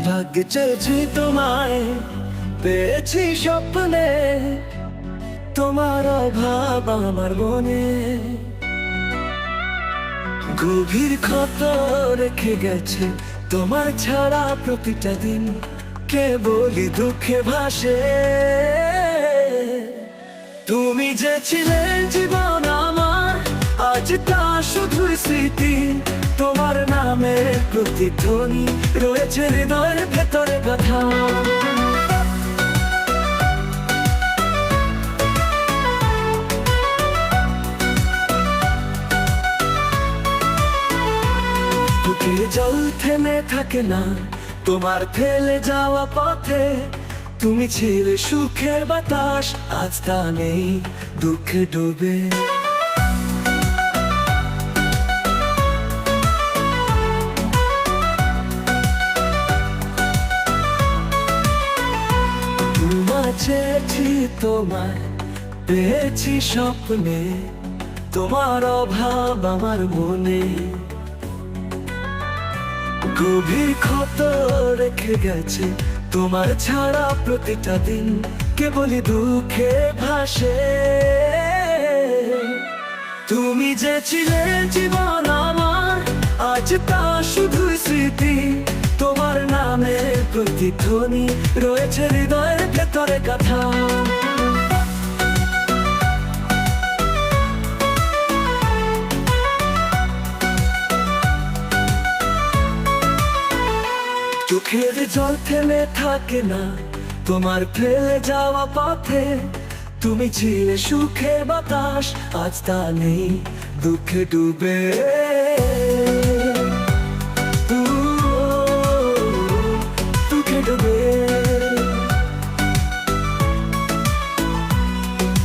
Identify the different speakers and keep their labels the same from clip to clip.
Speaker 1: ভাগ্যে চেয়েছি তোমায়, পেয়েছি স্বপ্নে, তোমার অভাব আমার মনে গভীর ক্ষত রেখে গেছে। তোমার ছাড়া প্রতিটা দিন কেবলই দুঃখে ভাসে। তুমি যে ছিলে জীবন আমার, আজ তা শুধুই স্মৃতি। তোমার নামের প্রতিধ্বনি রয়েছে হৃদয়ের ভেতরে কথা। চোখের জল থেমে থাকে না তোমার ফেলে যাওয়া পথে। তুমি ছিলে সুখের বাতাস, আজ তা নেই দুঃখে ডুবে। চেয়েছি তোমায়, পেয়েছি স্বপ্নে, তোমার অভাব আমার মনে গভীর ক্ষত রেখে গেছে। তোমার ছাড়া প্রতিটা দিন কেবলই দুঃখে ভাসে। তুমি যে ছিলে জীবন আমার, আজ তা শুধুই স্মৃতি। তোমার নামে প্রতিধ্বনি রয়েছে হৃদয়ের ভেতরে কথা। চোখের জল থেমে থাকে না তোমার ফেলে যাওয়া পথে। তুমি ছিলে সুখের বাতাস, আজ তা নেই দুঃখে ডুবে।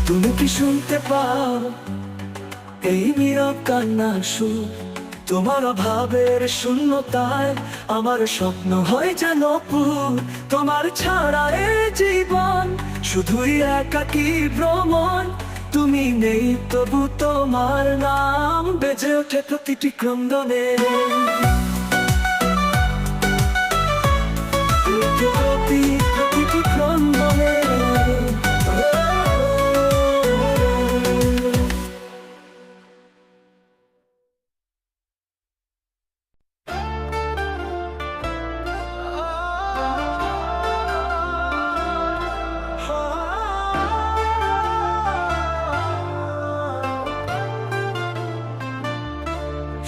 Speaker 1: তুমি কি শুনতে পাও এই নীরব কান্না সুর? তোমার অভাবের শূন্যতায় আমার স্বপ্ন হয় যেন পুর। তোমার ছাড়া এ জীবন শুধুই একাকী ভ্রমণ। তুমি নেই তবু তোমার নাম বেজে ওঠে প্রতিটি ক্রন্দনে। প্রতিটি ক্রন্দনে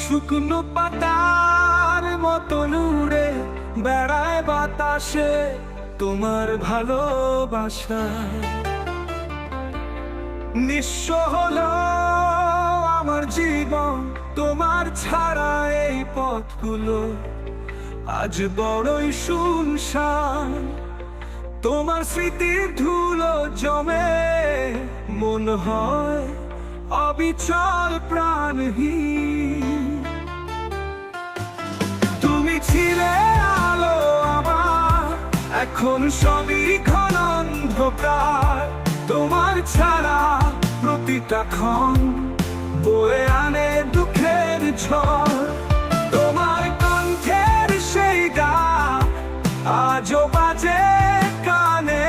Speaker 1: শুকনো পাতার মতো উড়ে বেড়ায় বাতাসে তোমার ভালোবাসা। নিঃস্ব হলো আমার জীবন তোমার ছাড়া। এই পথগুলো আজ বড়ই শুনশান। তোমার স্মৃতির ধুলো জমে মন হয় অবিচল প্রাণহীন। তুমি ছিলে আলো আমার, এখন সবই ঘন অন্ধকার। তোমার ছাড়া প্রতিটা ক্ষণ বয়ে আনে দুঃখের ঝড়। তোমার কণ্ঠের সেই ডাক আজও বাজে কানে।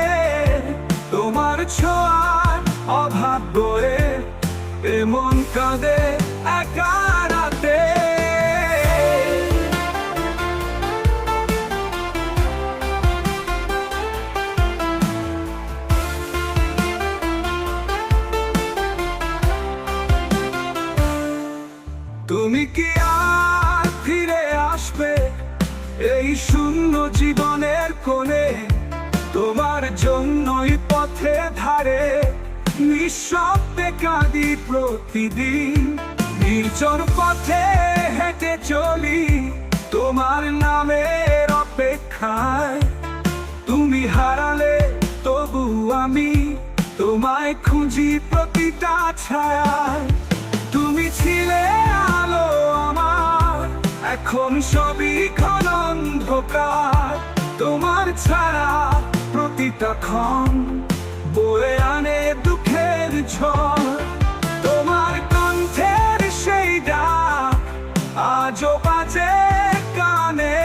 Speaker 1: তোমার ছোঁয়ার অভাব বয়ে এমন কাঁদে একা রাতে। তুমি কি আর ফিরে আসবে এই শূন্য জীবনের কোণে? তোমার জন্যই পথে ধারে নিঃশব্দে কাঁদি প্রতিদিন। নির্জন পথে হেঁটে চলি তোমার নামের অপেক্ষায়। তুমি হারালে তবু আমি তোমায় খুঁজি প্রতিটা ছায়ায়। তুমি ছিলে আলো আমার, এখন সবই ঘন অন্ধকার। তোমার ছাড়া প্রতিটা ক্ষণ বয়ে আনে দুঃখের ঝড়। তোমার কণ্ঠের সেই ডাক আজও বাজে কানে।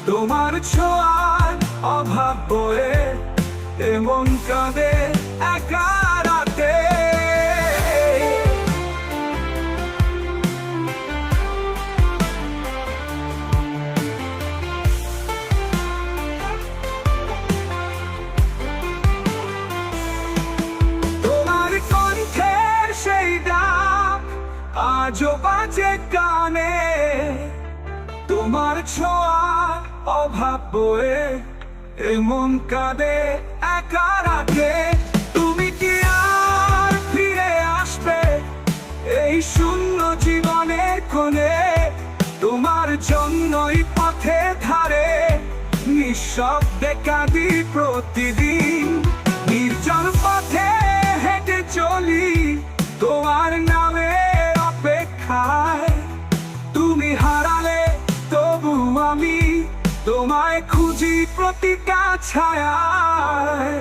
Speaker 1: তোমার ছোঁয়া বাজে কানে, তোমার ছোঁয়া অভাব বয়ে এমন কাঁদে একা রাখে। তুমি কি আর ফিরে আসবে এই শূন্য জীবনের কোণে? তোমার জন্যই পথে ধারে নিঃশব্দে কাঁদি প্রতিদিন। নির্জন পথে হেঁটে চলি তোমার নামের অপেক্ষায়। তুমি হারালে তবু আমি তোমায় খুঁজি প্রতিটা ছায়ায়।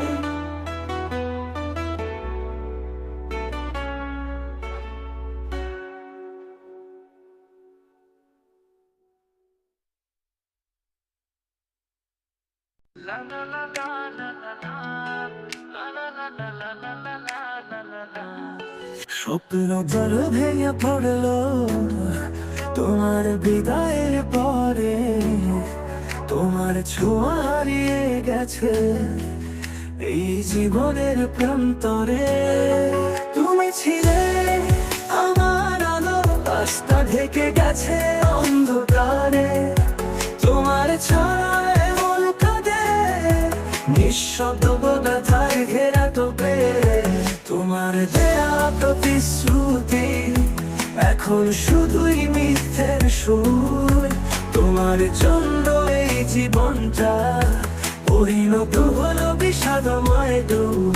Speaker 1: স্বপ্ন জল ভেঙে পড়লো তোমার বিদায়ের পরে, তোমার ছোঁয়া হারিয়ে গেছে এই জীবনের প্রান্তরে। তুমি ছিলে আমার আলো, রাস্তা ঢেকে গেছে অন্ধকারে। তোমার ছায়া এমন কাঁদে নিঃশব্দ ব্যথায় ঘেরা তোপে। তোমার দেয়া প্রতিশ্রুতি এখন শুধুই মিথ্যের সুর। তোমার জন্য এই জীবনটা পরিণত হলো বিষাদময় দূর।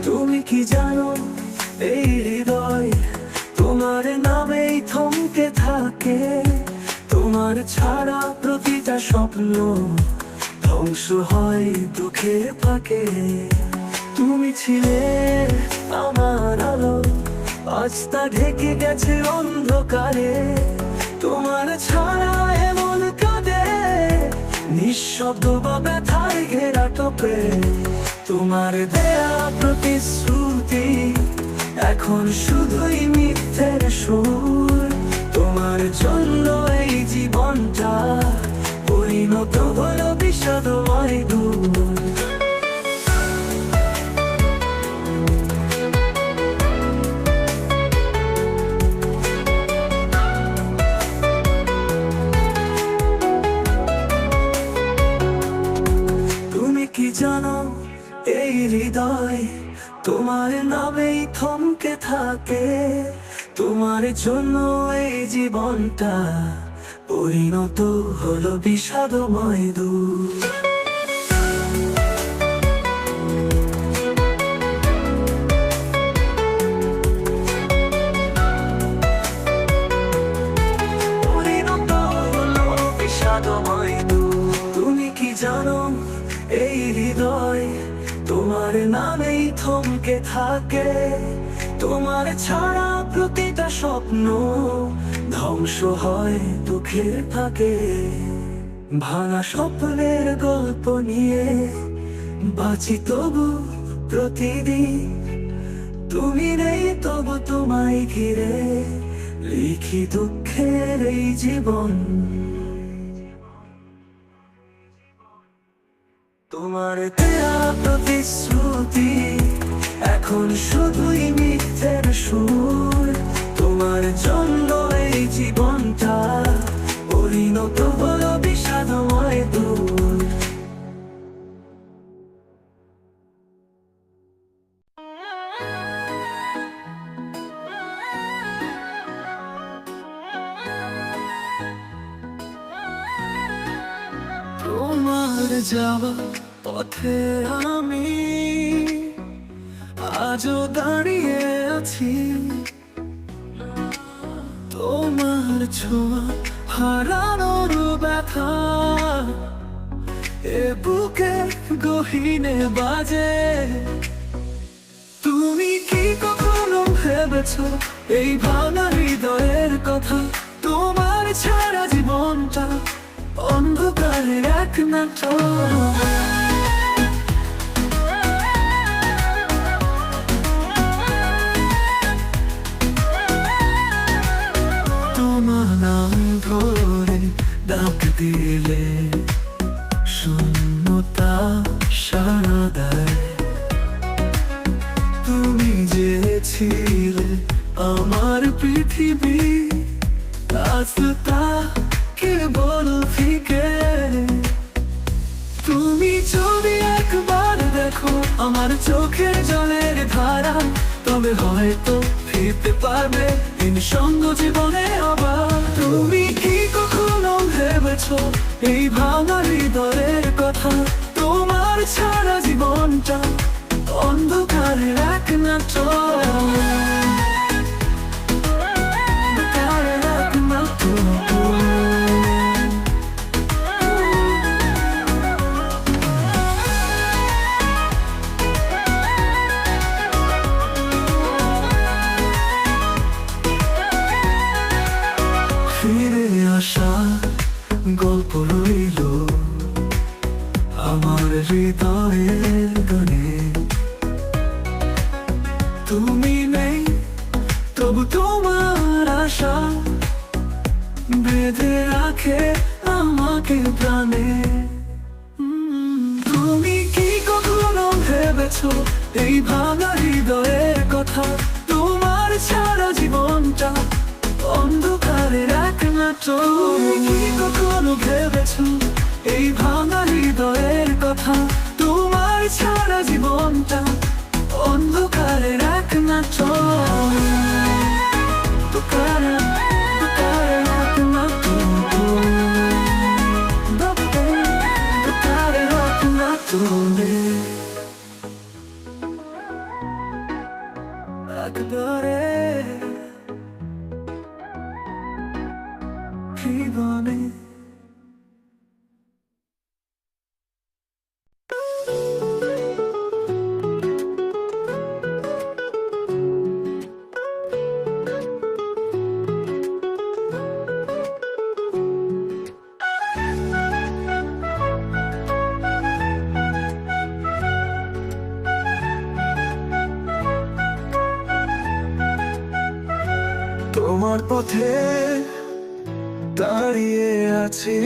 Speaker 1: তুমি কি জানো এই হৃদয় তোমার নামেই থমকে থাকে। তোমার ছাড়া প্রতিটা স্বপ্ন ধ্বংস হয় দুঃখের ফাঁকে। তুমি ছিলে আমার আলো, আজ তা ঢেকে গেছে অন্ধকারে। তোমার ছাড়া এমন কাঁদে নিঃশব্দ বা ব্যথায় ঘেরা টোপে। তোমার দেয়া প্রতিশ্রুতি এখন শুধুই মিথ্যের সুর। তোমার জন্য এই জীবনটা পরিণত হলো বিষাদময় দূর। তুমি কি জানো এই হৃদয় তোমার নামেই থমকে থাকে। তোমার জন্য এই জীবনটা পরিণত হলো বিষাদময় দূর। পরিণত হলো বিষাদময় দূর। তুমি কি জানো এই হৃদয় তোমার নামেই থমকে থাকে। তোমার ছাড়া প্রতিটা স্বপ্ন ধ্বংস হয় দুঃখের ফাঁকে। ভাঙা স্বপ্নের গল্প নিয়ে বাঁচি তবু প্রতিদিন। তুমি নেই তবু তোমায় ঘিরে লিখি দুঃখের এই জীবন। তোমার দেয়া প্রতিশ্রুতি এখন শুধুই মিথ্যের সুর। তোমার জন্য এই জীবনটা পরিণত হলো বিষাদময় দূর। তোমার যাওয়া পথে আমি আজও দাঁড়িয়ে আছি। তোমার ছোঁয়া হারানোর ব্যথা এ বুকে গহীনে বাজে। তুমি কি কখনো ভেবেছো এই ভাঙা হৃদয়ের কথা? তোমার ছাড়া জীবনটা অন্ধকারে এক নাটক। তোমার নাম ধরে ডাক দিলে শূন্যতা সাড়া দেয়। তুমি যে ছিলে আমার পৃথিবী, আজ তা কেবল ফিকে। তুমি যদি একবার দেখো আমার চোখের জলের ধারা, তবে হয়তো ফিরতে পারবে দিন সঙ্গ জীবনে আবার। তুমি কি কখনো ভেবেছো এই ভাঙা হৃদয়ের কথা? তোমার ছাড়া জীবনটা অন্ধকারের এক নাটক। ফিরে আসা গল্প রইল আমার হৃদয়ের গানে। তুমি নেই তবু তোমার আশা বেঁধে রাখে আমাকে প্রাণে। তুমি কি কখনো ভেবেছো এই ভাঙা হৃদয়ের কথা? তোমার ছাড়া জীবনটা অন্ধকারের এক নাটক। তুমি কি কখনো ভেবেছো এই ভাঙা হৃদয়ের কথা? তোমার ছাড়া জীবনটা অন্ধকারের এক নাটক। জীবনে তোমার পথে দাঁড়িয়ে আছি,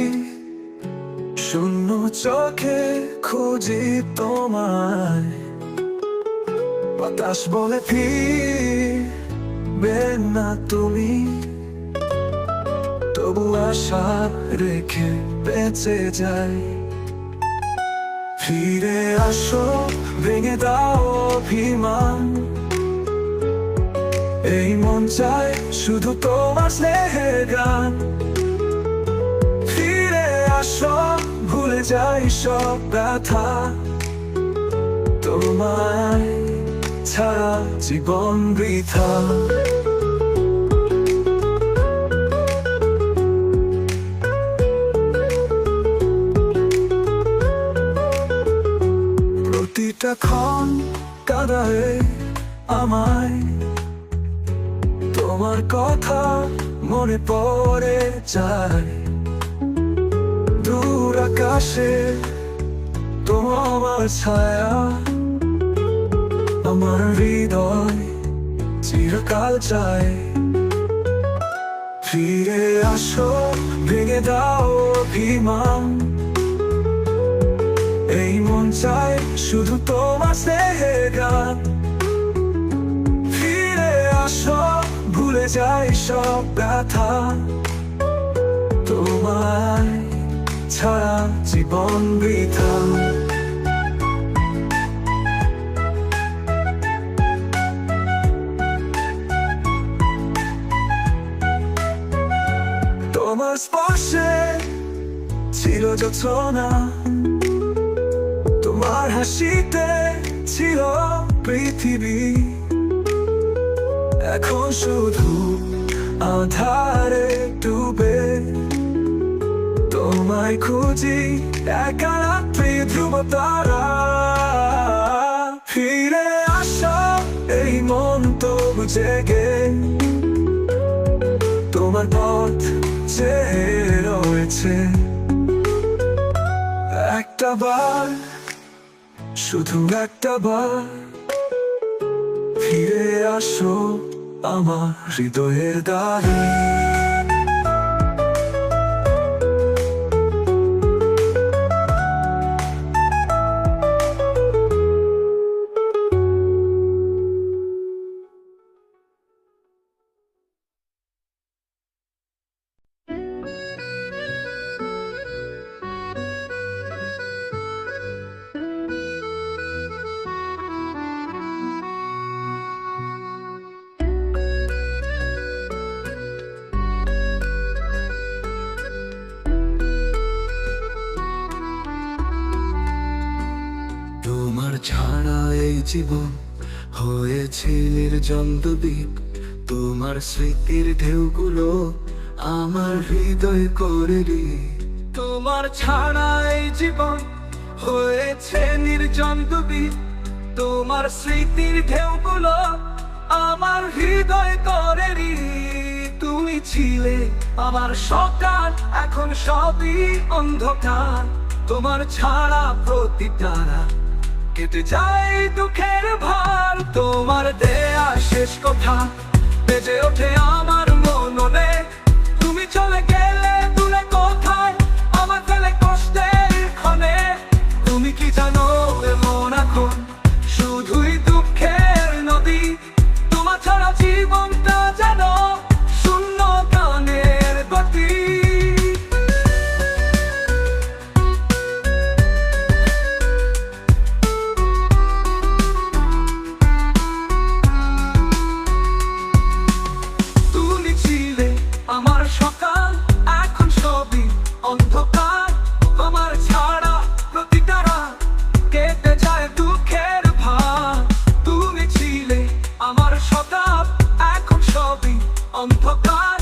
Speaker 1: শূন্য চোখে খুঁজি তোমায়। বাতাস বলে ফিরবে না তুমি, তবু আশা রেখে বেঁচে যাই। ফিরে আসো, ভেঙে দাও অভিমান, এই মন চায় শুধু তোমার স্নেহের গান। ফিরে আসো, ভুলে যাই সব ব্যথা, তোমায় ছাড়া জীবন বৃথা। প্রতিটা ক্ষণ কাঁদায় আমায়, তোমার কথা মনে পড়ে যায়। দূর আকাশে তোমার ছায়া, আমার হৃদয় চিরকাল চায়। ফিরে আসো, ভেঙে দাও অভিমান, এই মন চায় শুধু তোমার স্নেহের গান। ফিরে আসো, ভুলে যাই সব ব্যথা, তোমায় ছাড়া জীবন বৃথা। তোমার স্পর্শে ছিল যোছনা, তোমার হাসিতে ছিল পৃথিবী। এখন শুধু আধারে ডুবে তোমায় খুঁজি, একা রাত্রি ধ্রুব তারা। ফিরে আসো, এই মন তবু জেগে তোমার পথ চেয়ে রয়েছে। একটা বার, শুধু একটা বার, ফিরে আসো আমার হৃদয়ের দ্বারে। জীবন হয়েছে নির্জন দ্বীপ। তোমার স্মৃতির ঢেউগুলো আমার হৃদয় করে রে। তোমার ছাড়া এই জীবন হয়েছে নির্জন দ্বীপ। তোমার স্মৃতির ঢেউগুলো আমার হৃদয় করে রে। তুমি ছিলে আমার সকাল, এখন সবই অন্ধকার। তোমার ছাড়া প্রতিটা কেটে যায় দুঃখের ভার। তোমার দেয়া শেষ কথা বেজে ওঠে আমার মননে। তুমি চলে গেলে দূরে কোথায়, আমার ফেলে কষ্টের ক্ষণে। তুমি কি জানো এমন এখন শুধুই দুঃখের নদী। তোমার ছাড়া জীবনটা যেন শূন্য গানের গতি। তুমি ছিলে আমার সকাল, এখন সবই অন্ধকার। তোমার ছাড়া প্রতিটা রাত কেটে যায় দুঃখের ভার। তুমি ছিলে আমার সকাল, এখন সবই অন্ধকার।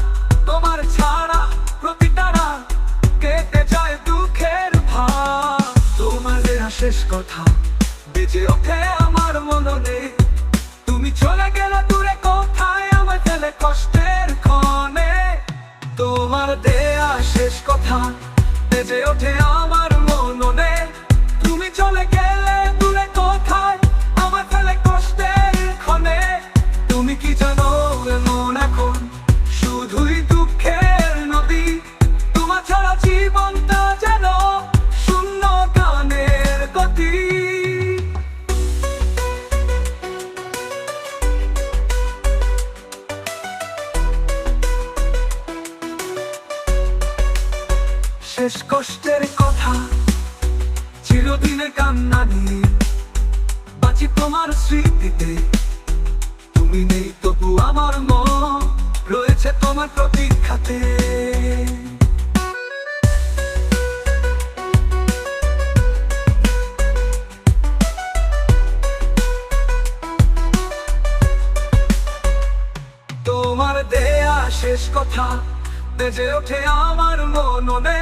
Speaker 1: তোমার ছাড়া প্রতিটা রাত কেটে যায় দুঃখের ভার। তোমার দেয়া শেষ কথা বেজে ওঠে আমার মননে। তুমি চলে গেলে দূরে কোথায়, আমার ফেলে কষ্টের ক্ষণে। তোমার দেয়া শেষ কথা বেজে ওঠে আমার মননে। তুমি চলে গেলে দূরে কোথায়, আমার ফেলে কষ্টের ক্ষণে। তুমি কি জানো এমন এখন শুধুই দুঃখের নদী। তোমার ছাড়া জীবনটা যেন শূন্য গানের গতি। শেষ কষ্টের কথা চিরদিনের কান্না নিয়ে বাঁচি তোমার স্মৃতিতে। তুমি নেই তবু আমার মন রয়েছে তোমার প্রতীক্ষাতে। তোমার দেয়া শেষ কথা বেজে ওঠে আমার মননে।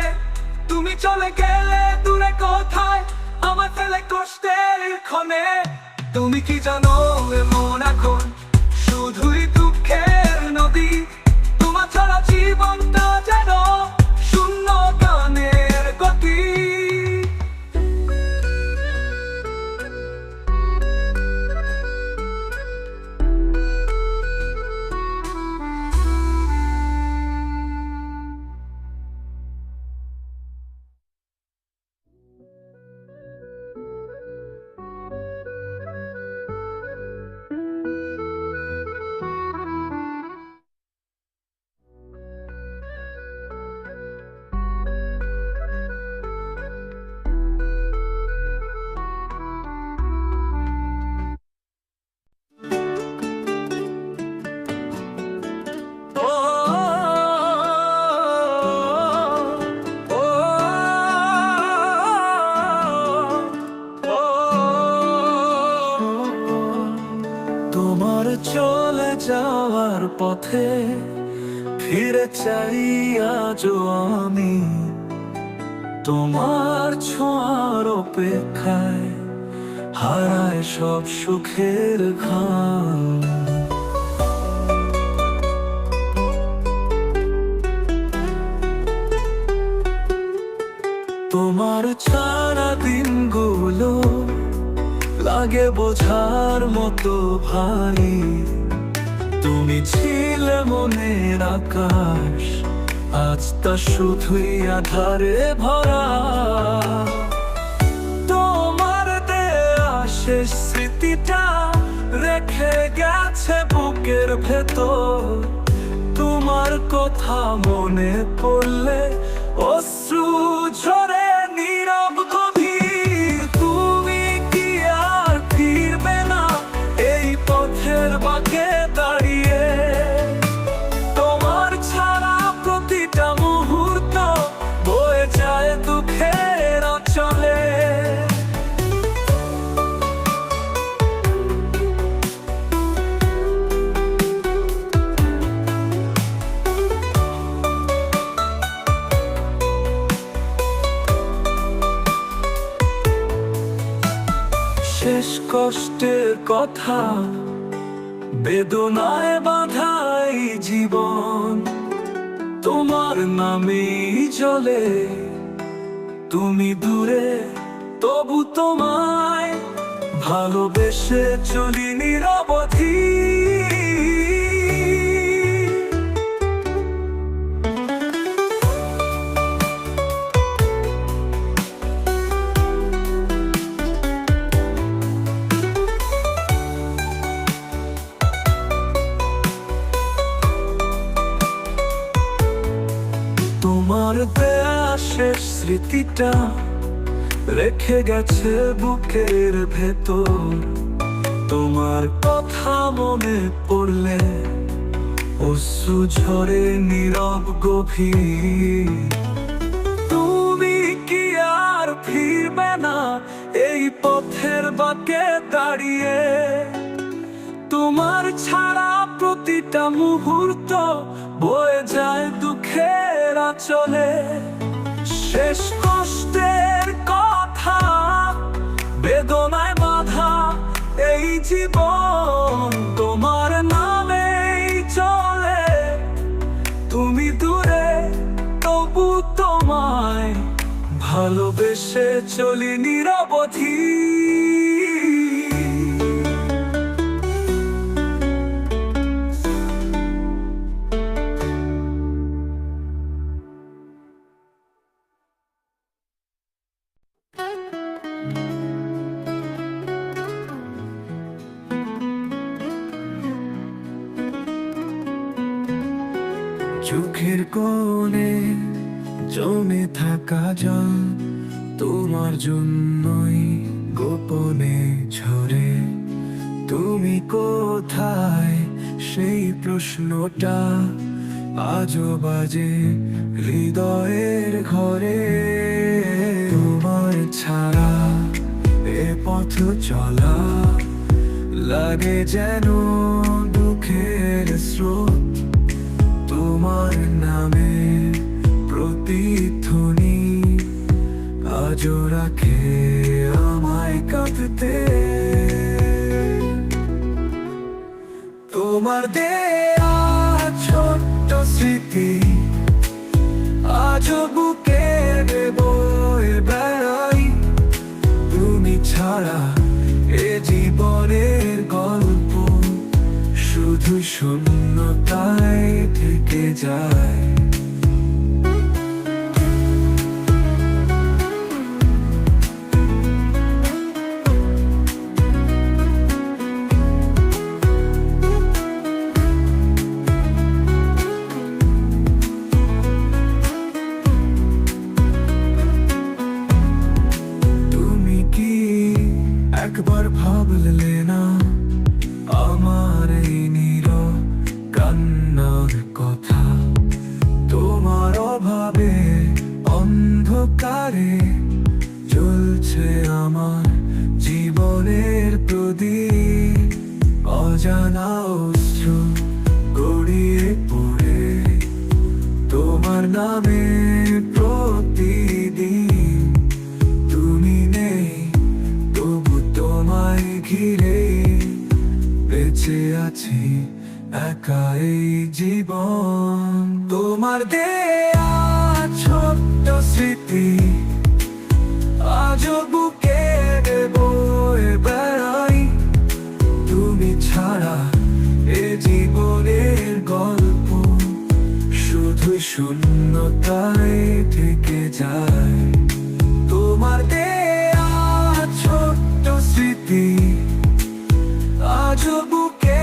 Speaker 1: তুমি চলে গেলে দূরে কোথায়, আমার ফেলে কষ্টের ক্ষণে। তুমি কি জানো এমন এখন শুধুই দুঃখের নদী। তোমার ছাড়া জীবনটা যেন শূন্য গানের গতি। তোমার চলে যাওয়ার পথে ফিরে চাই আজও আমি। তোমার ছোঁয়ার অপেক্ষায় হারায় সব সুখের ঘাম। তোমার ছাড়া দিনগুলো লাগে বোঝার মতো ভারী। তুমি ছিলে মনের আকাশ, আজ তা শুধুই আধারে ভরা। তোমার দেয়া শেষ স্মৃতিটা রেখে গেছে বুকের ভেতর। তোমার কথা মনে পড়লে অশ্রু ঝরে নীরব গভীর। তুমি কি আর ফিরবে না এই পথের বাঁকে দাঁড়িয়ে? তোমার ছাড়া প্রতিটা মুহূর্ত বয়ে যায় দুঃখের অঞ্চলে। শেষ কষ্টের কথা, বেদনায় বাঁধাই জীবন, তোমার নামেই চলে। তুমি দূরে তবু তোমায় ভালোবেসে চলি নিরবধি। তোমার দেয়া শেষ স্মৃতিটা রেখে গেছে বুকের ভেতর। তোমার কথা মনে পড়লে অশ্রু ঝরে নীরব গভীর। তুমি কি আর ফিরবে না এই পথের বাঁকে দাঁড়িয়ে? তোমার ছাড়া প্রতিটা মুহূর্ত বয়ে যায় দুঃখের আঁচলে। শেষ কষ্টের কথা, বেদনায় বাঁধা এই জীবন, তোমার নামেই চলে। তুমি দূরে তবু তোমায় ভালোবেসে চলি নিরবধি। চোখের কোণে জমে থাকা জল তোমার জন্যই গোপনে ঝরে। তুমি কোথায় সেই প্রশ্নটা আজও বাজে হৃদয়ের ঘরে। তোমার ছাড়া এ পথ চলা লাগে যেন দুঃখের স্রোত। তোমার নামে প্রতিধ্বনি আজও রাখে আমায় কাঁদতে। তোমার দেয়া ছোট্ট স্মৃতি আজও বুকে বয়ে বেড়াই। তুমি ছাড়া এ জীবনের গল্প শুধু শূন্যতায় থেকে যায়। তুমি কি একবার ভাবলে না আমার এই নীরব কান্নার কথা? তোমার অভাবে অন্ধকারে জ্বলছে আমার জীবনের প্রদীপ। অজানা অশ্রু গড়িয়ে পড়ে তোমার নামে প্রতিদিন। তুমি নেই তবু তোমায় ঘিরে বেঁচে আছি একা এই জীবন। তোমার দেয়া ছোট্ট স্মৃতি আজও বুকে বয়ে বেড়াই। তুমি ছাড়া এ জীবনের গল্প শুধু শূন্যতায় থেকে যায়। তোমার দেয়া ছোট্ট স্মৃতি আজও বুকে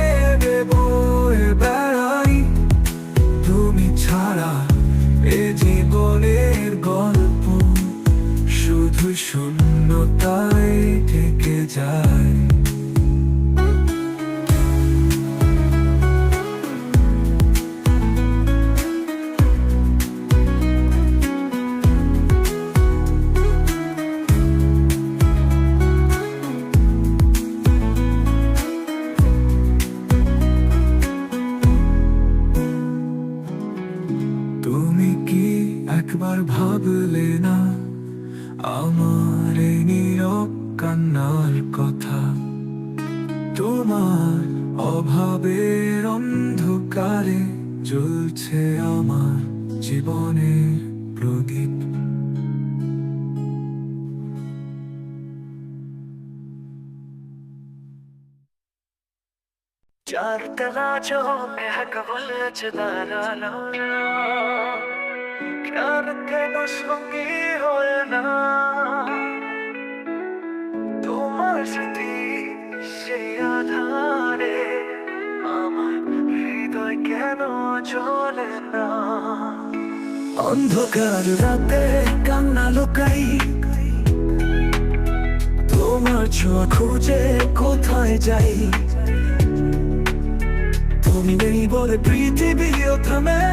Speaker 1: বয়ে বেড়াই। তুমি ছাড়া এ জীবনের গল্প শুধু শূন্যতায় থেকে যায়। তুমি কি একবার ভাবলে না আমার এই নীরব কান্নার কথা। তোমার অভাবের অন্ধকারে জ্বলছে আমার জীবনের প্রদীপ। চারতলা চোখ এক বলেছে দাঁড়ানো, কেন কেন সঙ্গী হয় না তোমার স্মৃতি সেই আধারে, আমার হৃদয় কেন চলে না। অন্ধকার রাতে কান্না লুকাই, তোমার ছোঁয়া খুঁজে কোথায় যাই। তুমি নেই বলে পৃথিবীও থামে,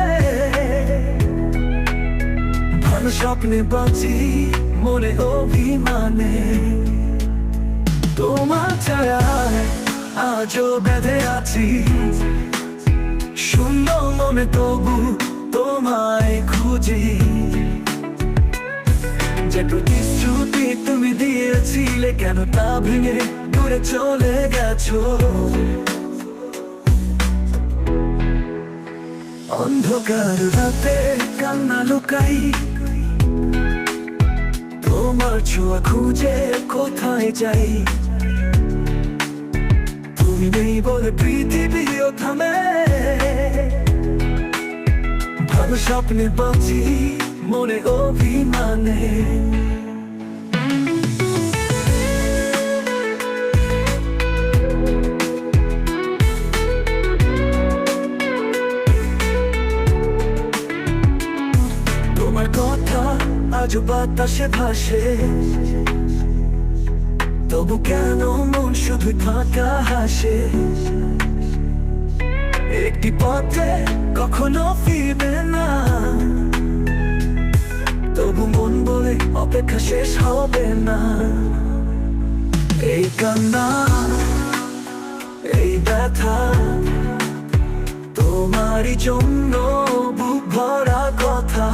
Speaker 1: ভালো স্বপ্নে বাঁচি মনে অভিমানে। তোমার ছায়ায় আজও বেঁধে আছি, শূন্য মনে তবু তোমায় খুঁজি। যে প্রতিশ্রুতি তুমি দিয়েছিলে কেন তা ভেঙে দূরে চলে গেছো। অন্ধকার রাতে কান্না লুকাই, তোমার ছোঁয়া খুঁজে কোথায় যাই। তুমি নেই বলে পৃথিবীও থামে, ভালো স্বপ্নে বাঁচি মনে অভিমানে। তোমার কথা আজ বাতাসে ভাসে, তবু কেন মন শুধু ফাঁকা হাসে। একটি পথে কখনো ফিরবে না, তবু মন বলে অপেক্ষা শেষ হবে না। এই কান্না এই ব্যথা তোমারই জন্য বুক ভরা কথা।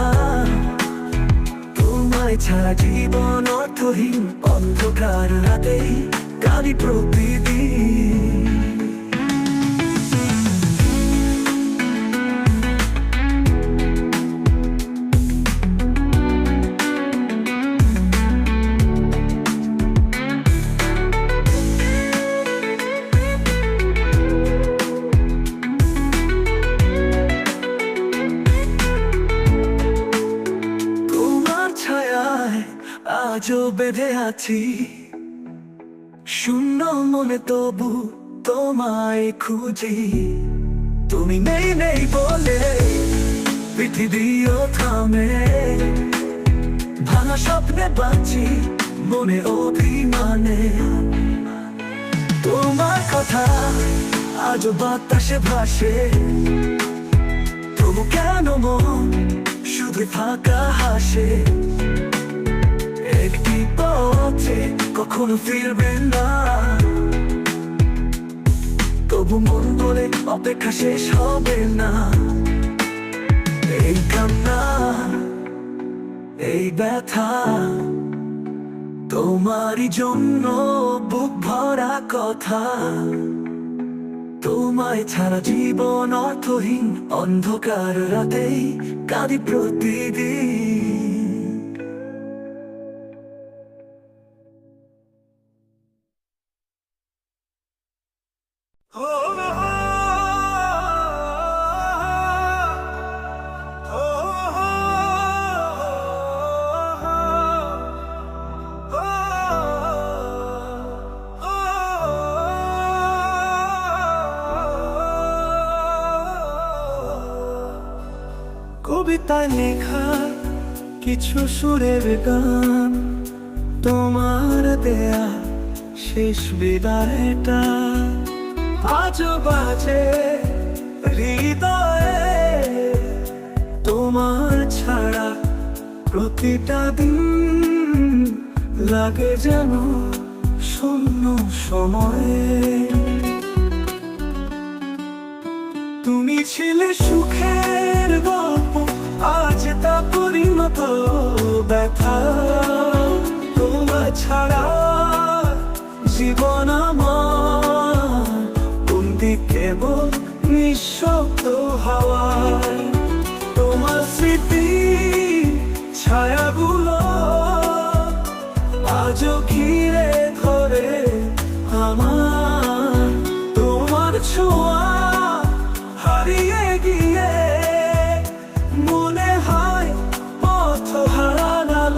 Speaker 1: তোমায় ছাড়া জীবন অর্থহীন, অন্ধকার রাতে কালি প্রতিদিন। আজও বেঁধে আছি, শূন্য মনে তবু তোমায় খুঁজি। তুমি নেই নেই বলে পৃথিবীও থামে, ভাঙা স্বপ্নে বাঁচি মনে অভিমানে। তোমার কথা আজও বাতাসে ভাসে, তবু কেন মন শুধু ফাঁকা হাসে। একটি পথে কখনো ফিরবে না, তবু মন বলে অপেক্ষা শেষ হবে না। এই কান্না এই ব্যথা তোমারই জন্য বুক ভরা কথা। তোমায় ছাড়া জীবন অর্থহীন, অন্ধকার রাতেই কাঁদি প্রতিদিন। কবিতায় লেখা কিছু সুরের গান, তোমার দেয়া শেষ বিদায়টা আজও বাজে হৃদয়ে। তোমার ছাড়া প্রতিটা দিন লাগে যেন শূন্য সময়ে। তুমি ছিলে সুখের গল্প, আজ তা পরিণত ব্যথা। তোমার ছাড়া জীবন আমার বন্দি কেবল নিঃশব্দ হাওয়ায়। তোমার স্মৃতি ছায়াগুলো আজও ঘিরে ধরে আমার। তোমার ছোঁয়া হারিয়ে গিয়ে মনে হয় পথ হারালাম।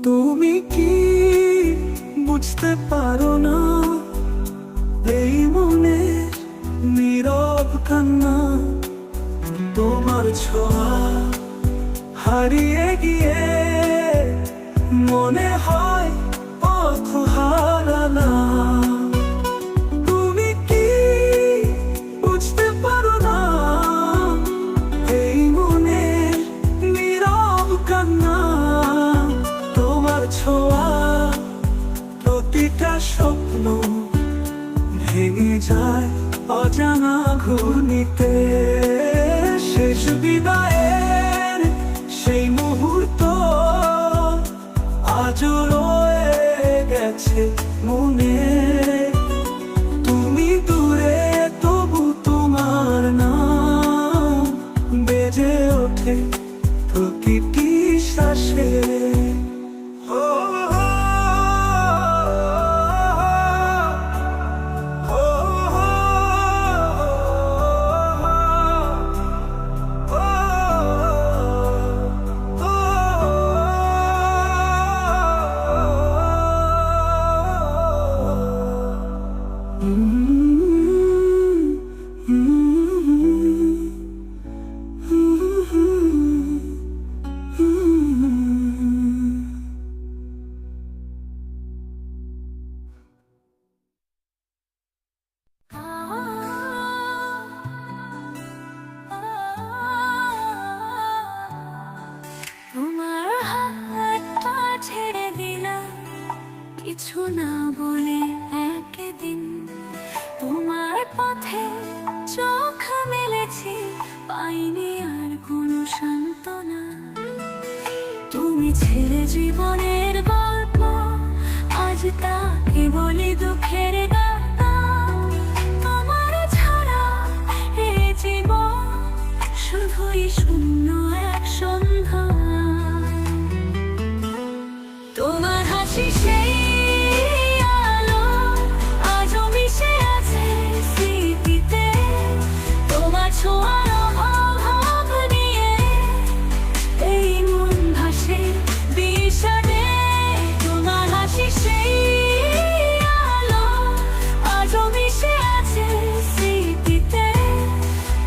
Speaker 1: তুমি কি বুঝতে পারো না এই মনের নীরব কান্না? তোমার ছোঁয়া হারিয়ে গিয়ে মনে হয় পথ হারালাম। তুমি কি বুঝতে পারো না এই মনের নীরব কান্না? তোমার ছোঁয়া প্রতিটা স্বপ্ন ভেঙে যায় অজানা ঘূর্ণিতে। শেষ বিদায়ের সেই মুহূর্ত আজও রয়ে গেছে মনে। তুমি দূরে তবু তোমার নাম বেজে ওঠে প্রতিটি শ্বাসে।
Speaker 2: তোমার হাতটা ছেড়ে দিলাম কিছু না বলে একদিন। তোমার পথে চোখ মেলেছি, পাইনি আর কোনো সান্ত্বনা। তুমি ছেড়ে জীবনের গল্প আজ তাকে বলি দুঃখের গাথা। তোমার ছাড়া এই জীবন শুধুই শূন্য এক সন্ধ্যা। তোমার হাসি সেই আলো আজও মিশে আছে স্মৃতিতে। তোমার ছোঁয়ার অভাব নিয়ে এই মন ভাসে বিষাদে। তোমার হাসি সেই আলো আজও মিশে আছে স্মৃতিতে।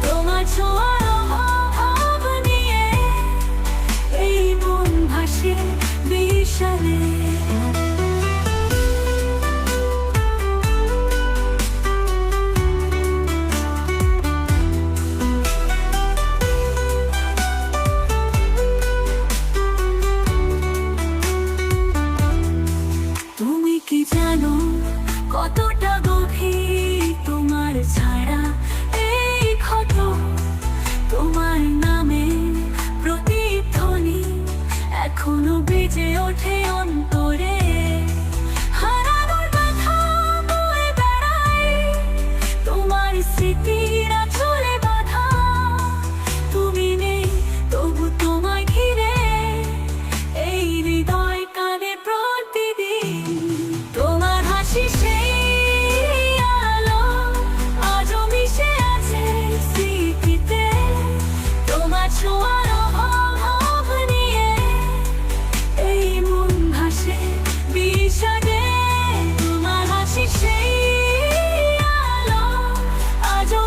Speaker 2: তোমার ছোঁয়ার অভাব নিয়ে এই মন ভাসে বিষাদে। তুমি কি জানো কতটা গভীর তোমার ছাড়া এই ক্ষত? তোমার নামে প্রতিধ্বনি এখনো বেজে ওঠে অন্তরে। হারানোর ব্যথা বয়ে বেড়ায় তোমার স্মৃতিরা চলে বাঁধা। তুমি নেই তবু তোমায় ঘিরে এই হৃদয় কাঁদে প্রতিদিন। তোমার হাসি সেই আলো আজও মিশে আছে স্মৃতিতে। তোমার ছোঁয়ার অভাব নিয়ে এই মন ভাসে বিষাদে। তোমার হাসি সেই আলো আজও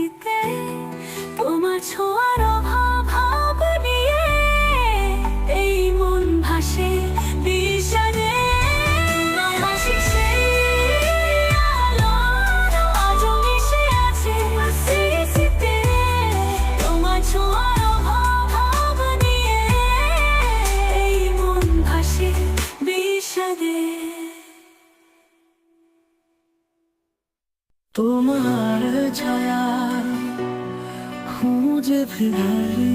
Speaker 2: স্মৃতিতে তোমার ছোঁয়ার অভাব নিয়ে এই মন ভাসে বিষাদে। হাসির সেই আলো আজও মিশে আছে স্মৃতিতে তোমার ছোঁয়ার অভাব নিয়ে এই মন ভাসে বিষাদে।
Speaker 1: তোমার ছায়া খুঁজে ফিরি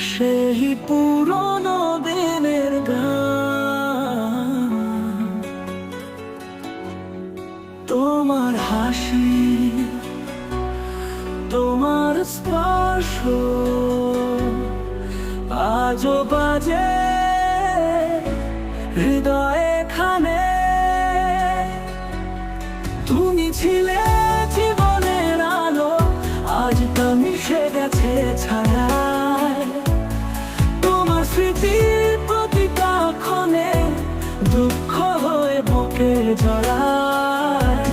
Speaker 1: সেই পুরনো দিনের গান, তোমার হাসি তোমার স্পর্শ আজও বাজে হৃদয়ে খানে। তুমি ছিলে জীবনের আলো, আজ তা মিশে গেছে ছায়ায়। তোমার স্মৃতির প্রতিটা ক্ষণে দুঃখ হয়ে বুকে জড়ায়।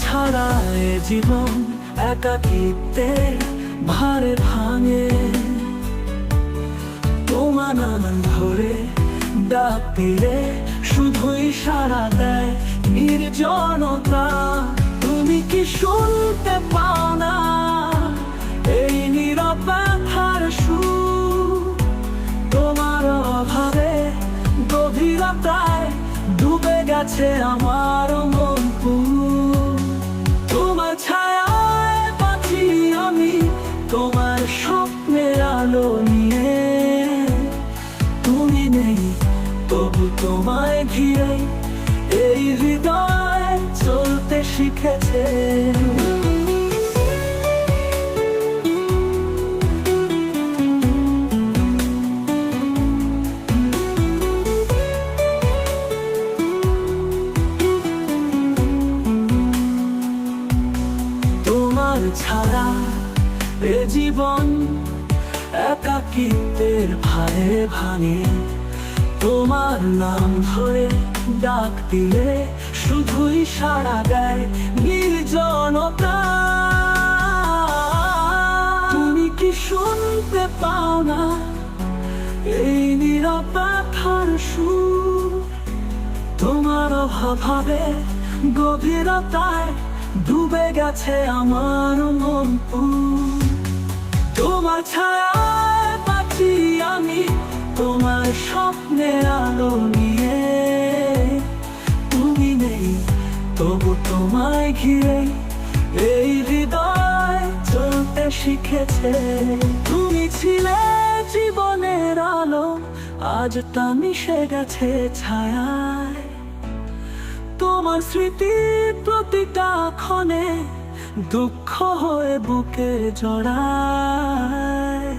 Speaker 1: ছাড়া এ জীবন একাকিত্বের ভারে ভাঙে। তোমার নাম ধরে ডাক দিলে শুধুই সাড়া দেয় নির্জনতা। তুমি কি শুনতে পাও না এই নীরব ব্যথার সুর? তোমার অভাবে গভীরতায় ডুবে গেছে আমার মন। তোমার ছায়ায় বাঁচি আমি, তোমার স্বপ্নের আলো নিয়ে। তুমি নেই তবু তোমায় ঘিরে এই হৃদয় চলতে শিখেছে। ছাড়া এ জীবন একাকিত্বের ভারে ভাঙে। তোমার নাম ধরে ডাক দিলে শুধুই সাড়া দেয় নির্জনতা। তুমি কি শুনতে পাও না এই নীরব ব্যথার সুর? তোমার অভাবে গভীরতায় ডুবে গেছে আমার মন। তোমার ছায়ায় বাঁচি আমি, তোমার স্বপ্নের আলো নিয়ে। তুমি নেই তবু তোমায় ঘিরে এই হৃদয় চলতে শিখেছে। তুমি ছিলে জীবনের আলো, আজ তা মিশে গেছে ছায়ায়। তোমার স্মৃতির প্রতিটা ক্ষণে দুঃখ হয়ে বুকে জড়ায়।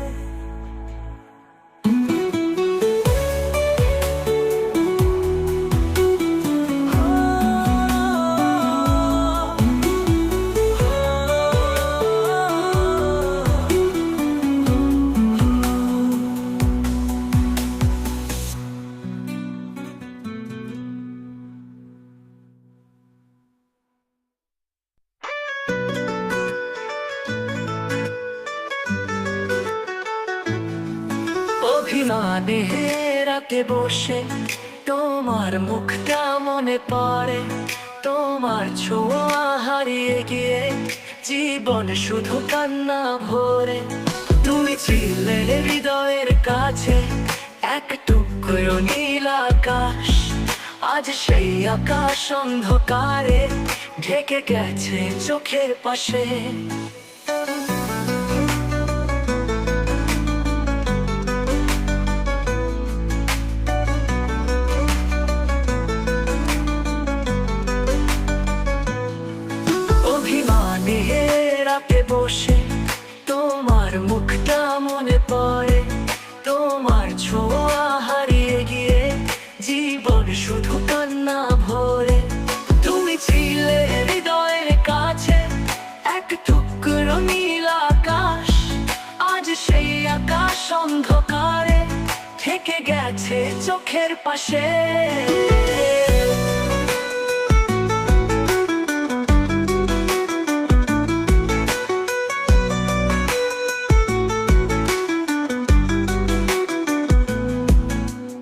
Speaker 1: অভিমানে রাতে বসে তোমার মুখটা মনে পড়ে। তোমার ছোঁয়া হারিয়ে গিয়ে জীবন শুধু কান্না ভরে। তুমি ছিলে হৃদয়ের কাছে এক টুকরো নীল আকাশ। আজ সেই আকাশ অন্ধকারে ঢেকে গেছে চোখের পাশে। রাতে বসে তোমার মুখটা মনে পড়ে। তোমার ছোঁয়া হারিয়ে গিয়ে জীবন শুধু কান্না ভরে। তুমি ছিলে হৃদয়ের চোখের পাশে।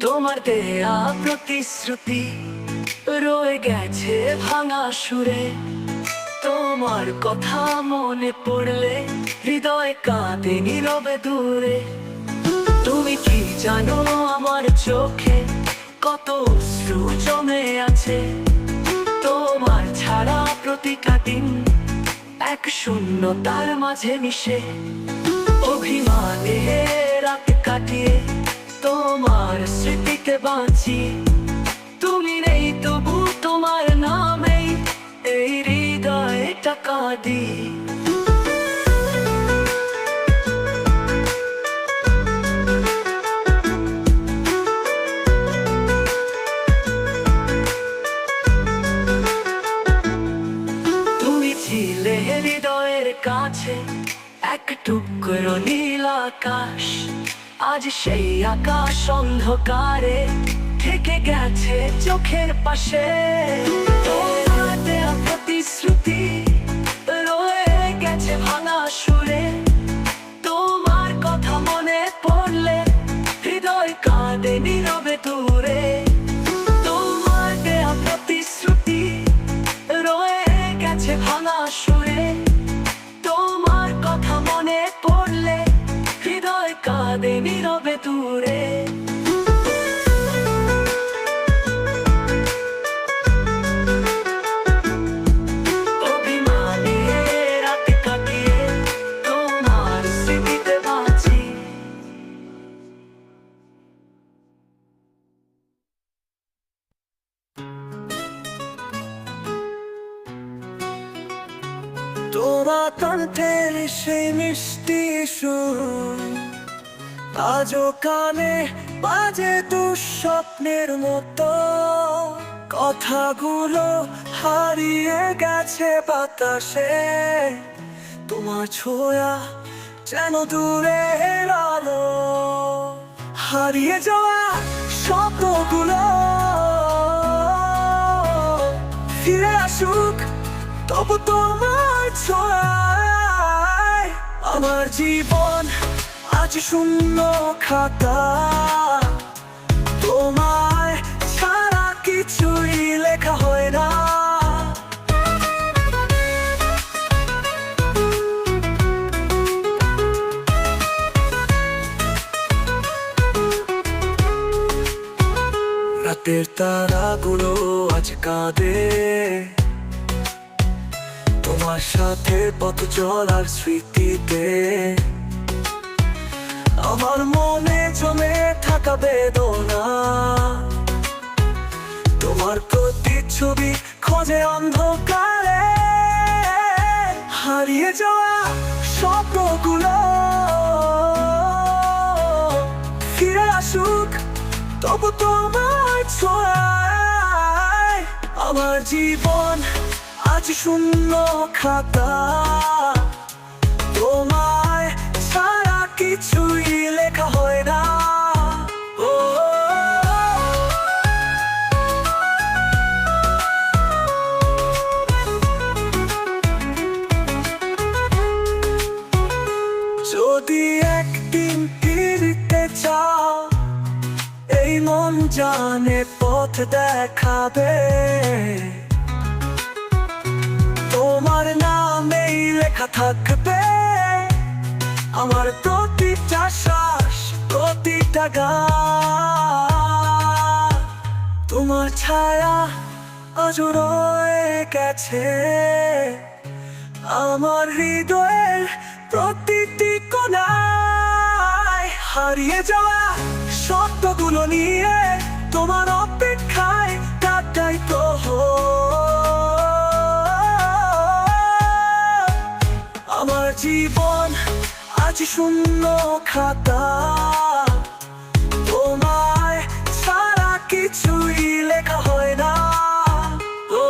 Speaker 1: তোমার দেয়া প্রতিশ্রুতি রয়ে গেছে ভাঙা সুরে। তোমার কথা মনে পড়লে হৃদয় কাঁদে নীরবে দূরে। তুমি কি জানো আমার চোখে কত অশ্রু জমে আছে? তোমার ছাড়া প্রতিটা দিন এক শূন্যতার মাঝে মিশে। অভিমানে রাত কাটিয়ে তোমার স্মৃতিতে বাঁচি। তুমি নেই তবু তোমার নামেই এই হৃদয়টা কাঁদি। তুমি ছিলে হৃদয়ের কাছে এক টুকরো নীল আকাশ। আজ সেই আকাশ অন্ধকারে থেকে গেছে চোখের পাশে। তোমার দেয়া প্রতিশ্রুতি রয়ে গেছে ভাঙা সুরে। তোমার কথা মনে পড়লে হৃদয় কাঁদে নীরবে দূরে। তোমার দেয়া প্রতিশ্রুতি রয়ে গেছে ভাঙা সুরে। তোমার কথা মনে পড়লে হৃদয় কাঁদে নীরবে দূরে। অভিমানে রাত কাটিয়ে তোমার স্মৃতিতে বাঁচি। তোমার কণ্ঠের সেই মিষ্টি সুর আজও কানে বাজে দুঃস্বপ্নের মতো। কথাগুলো হারিয়ে গেছে বাতাসে। তোমার ছোঁয়া যেন দূরের আলো। হারিয়ে যাওয়া শব্দগুলো ফিরে আসুক তবু তোমার ছোঁয়ায়। আমার জীবন আজ শূন্য খাতা। তোমায় ছাড়া কিছুই লেখা হয় না। রাতের তারাগুলো আজ কাঁদে। তোমার সাথে পথ চলার স্মৃতিতে আমার মনে জমে থাকা বেদনা। তোমার প্রতিচ্ছবি খোঁজে অন্ধকারে। হারিয়ে যাওয়া স্বপ্নগুলো ফিরে আসুক তবু তোমার ছোঁয়ায়। আমার জীবন আজ শূন্য খাতা। তোমায় ছাড়া কিছুই লেখা হয় না। ও যদি একদিন ফিরতে চাও এই মন জানে পথ দেখাবে। তোমার নামেই লেখা থাকবে আমার প্রতিটা শ্বাস প্রতিটা গান। তোমার ছায়া আজ রয়ে গেছে আমার হৃদয়ের প্রতিটি কোণায়। হারিয়ে যাওয়া শব্দগুলো নিয়ে তোমার অপেক্ষায় কাটাই প্রহর। আমার জীবন আজ শূন্য খাতা। তোমায় ছাড়া কিছুই লেখা হয় না। ও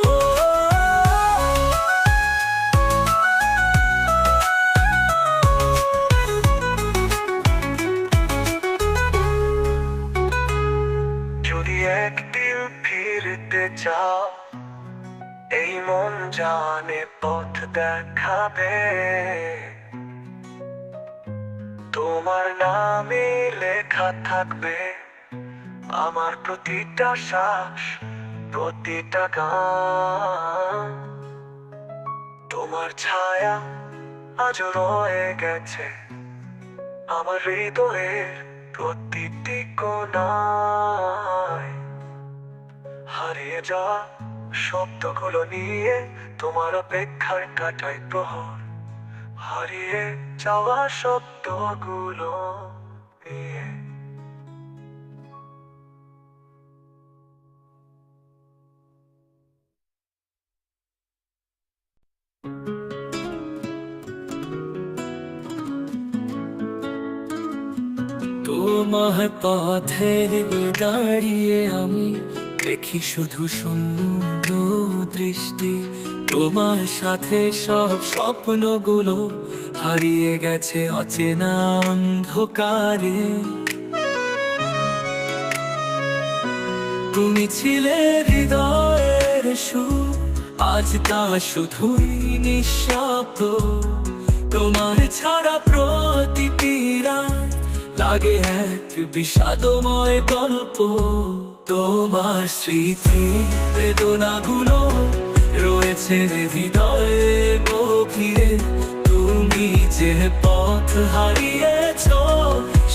Speaker 1: ও জানে পথ দেখাবে, তোমার নামে লেখা থাকবে আমার প্রতিটা শ্বাস, প্রতিটা গান। তোমার ছায়া আজও রয়ে গেছে আমার হৃদয়ের প্রতিটি কোণায়। হারিয়ে যাওয়া শব্দগুলো নিয়ে তোমার অপেক্ষায় কাটাই প্রহর, হারিয়ে যাওয়া শব্দগুলো নিয়ে। তোমার পথে দাঁড়িয়ে আমি দেখি শুধু শূন্য দৃষ্টি, তোমার সাথে সব স্বপ্নগুলো হারিয়ে গেছে অচেনা অন্ধকারে। তুমি ছিলে হৃদয়ের সুর, আজ তা শুধুই নিঃশব্দ। তোমার ছাড়া প্রতিটি রাত লাগে এক বিষাদময় গল্প। তোমার স্মৃতি বেদনাগুলো রয়েছে হৃদয়ে গভীরে। তুমি যে পথ হারিয়েছ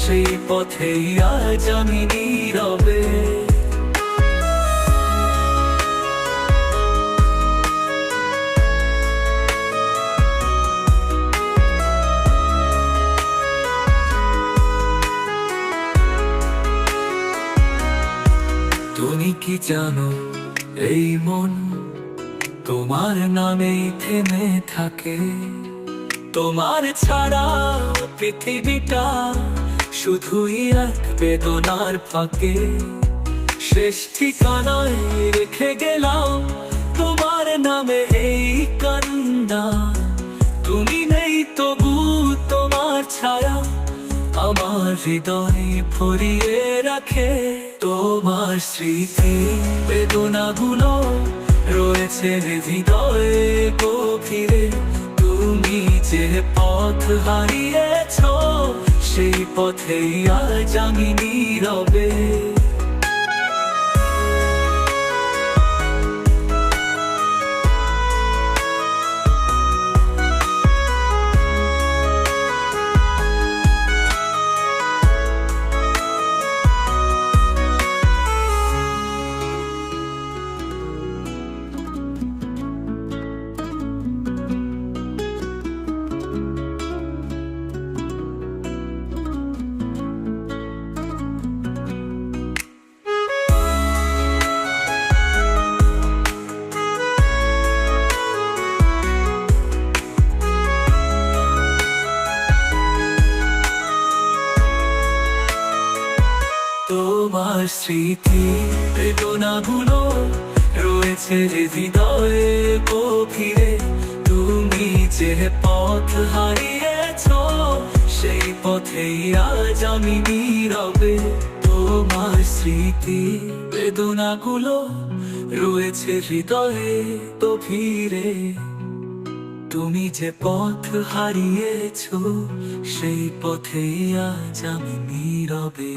Speaker 1: সেই পথেই আজ আমি নীরবে। তুমি কি জানো এই মন তোমার নামেই থেমে থাকে? তোমার ছাড়া পৃথিবীটা শুধুই এক বেদনার ফাঁকে। শেষ ঠিকানায় রেখে গেলাম তোমার নামে এই কান্না। তুমি নেই তবু তোমার ছায়া আমার হৃদয় ভরিয়ে রাখে। তোমার স্মৃতি বেদনাগুলো রয়েছে হৃদয়ে গভীরে। তুমি যে পথ হারিয়েছ সেই পথেই আজ আমি নীরবে। তোমার স্মৃতি বেদনাগুলো রয়েছে হৃদয়ে গভীরে। তুমি যে পথ হারিয়েছ সেই পথেই আজ আমি নীরবে। তোমার স্মৃতি বেদনাগুলো রয়েছে হৃদয়ে গভীরে। তুমি যে পথ হারিয়েছ সেই পথেই আজ আমি নীরবে।